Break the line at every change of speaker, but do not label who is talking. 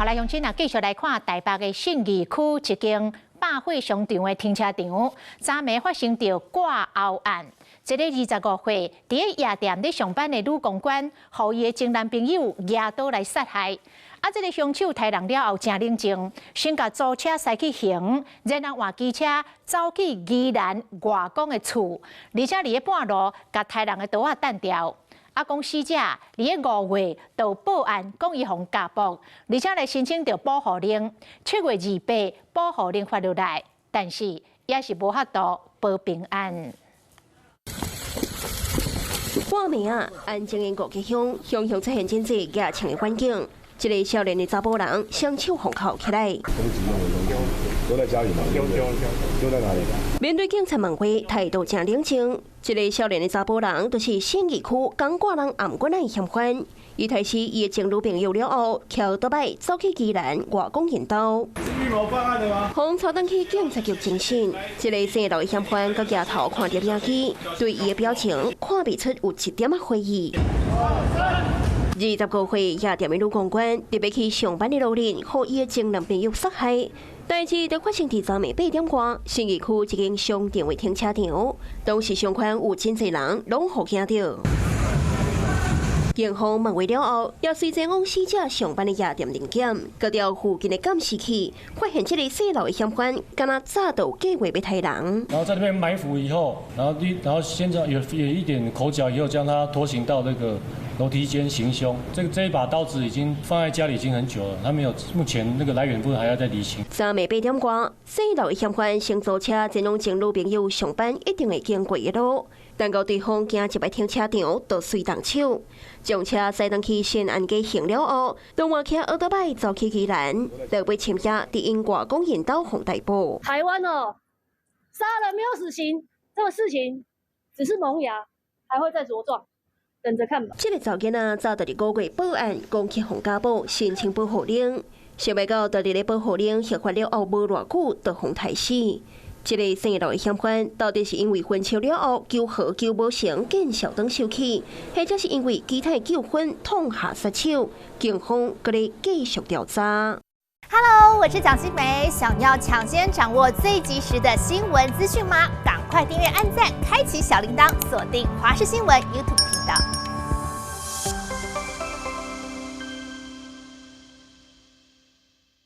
好来，乡亲啊，继续来看台北的信义区一间百货商场的停车场，昨暝发生着挂后案。一个25岁伫夜店咧上班的女公关，互伊的前男朋友压倒来杀害。这个凶手杀人了后真冷静，先甲租车驶去行，然后换机车走去宜兰外公的厝，而且伫咧半路甲杀人的刀仔弹掉。讲死者伫咧5月就报案，讲伊互家暴，而且来申请着保护令，7月28保护令发落来，但是也是无法度保平安。
半暝啊，安静的五吉乡，雄雄出现真济野青的环境。一个少年的查甫人双手封扣起来。
都在家里吗？丢在哪里？
面对警察问话，态度真冷静。一个少年的查甫人，就是信义区港挂人暗管的嫌犯。伊开始伊的前女朋友了后，翘倒摆走去宜兰外公引导。
是预谋犯案的吗？
红朝登去警察局侦讯，一个姓刘的嫌犯，佮镜头看摄影机，对伊的表情看不出有一点仔悔意。25岁夜店的女公关，特别去上班的路人，互伊的前男朋友杀害。代志就发生伫昨暝8点外，信义区一间商店的停车场，当时上款有真侪人拢互惊到。警方问话了后，也随前往死者上班的夜店临检，割掉附近的监视器，发现这个细路的嫌犯，敢若早就计划要杀人。
然后在那边埋伏以后，然后现在有一点口角以后，将他拖行到那个楼梯间行凶。这一把刀子已经放在家里已经很久了，他没有目前那个来源部分还要再厘清。
昨暝8点外，细路的嫌犯乘租车前往前女朋友上班一定会经过的路。但到对方行一摆停车场，就随动手，将车驶登去新安街行了后，就换骑奥多摆走去宜兰，就被签下伫因外公引导互逮捕。
台湾哦，杀人没有死刑，这个事情只是萌芽，还会再茁壮，等着看吧。
这个查囡仔早在5月报案，讲去互家暴，申请保护令，想袂到，就伫咧保护令核发了后无偌久，就互杀死。这个姓刘的嫌犯到底是因为分手了后求和求无成，见小灯受气，或者是因为其他纠纷痛下杀手？警方搁咧继续调查。
Hello， 我是蒋欣梅，想要抢先掌握最及时的新闻资讯吗？赶快订阅、按赞、开启小铃铛，锁定华视新闻 YouTube 频道。